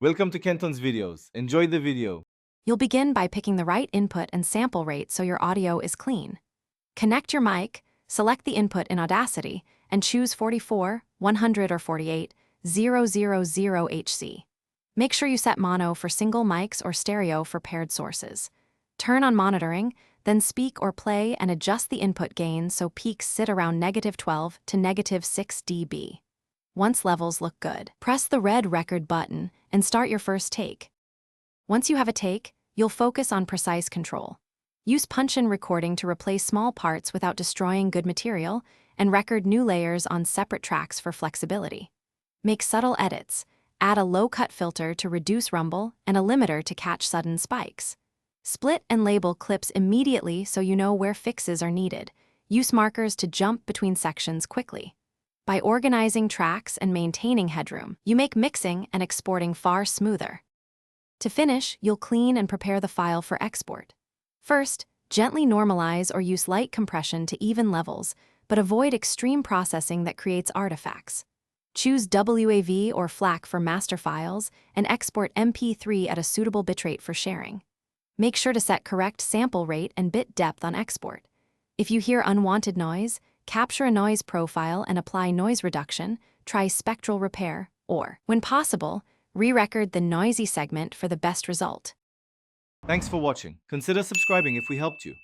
Welcome to Kenton's videos. Enjoy the video. You'll begin by picking the right input and sample rate so your audio is clean. Connect your mic, select the input in Audacity, and choose 44, 100 or 48, 000 HC. Make sure you set mono for single mics or stereo for paired sources. Turn on monitoring, then speak or play and adjust the input gain so peaks sit around -12 to -6 dB. Once levels look good, press the red record button and start your first take. Once you have a take, you'll focus on precise control. Use punch-in recording to replace small parts without destroying good material, and record new layers on separate tracks for flexibility. Make subtle edits. Add a low-cut filter to reduce rumble and a limiter to catch sudden spikes. Split and label clips immediately so you know where fixes are needed. Use markers to jump between sections quickly. By organizing tracks and maintaining headroom, you make mixing and exporting far smoother. To finish, you'll clean and prepare the file for export. First, gently normalize or use light compression to even levels, but avoid extreme processing that creates artifacts. Choose WAV or FLAC for master files and export MP3 at a suitable bitrate for sharing. Make sure to set correct sample rate and bit depth on export. If you hear unwanted noise, capture a noise profile and apply noise reduction, try spectral repair, or, when possible, re-record the noisy segment for the best result. Thanks for watching. Consider subscribing if we helped you.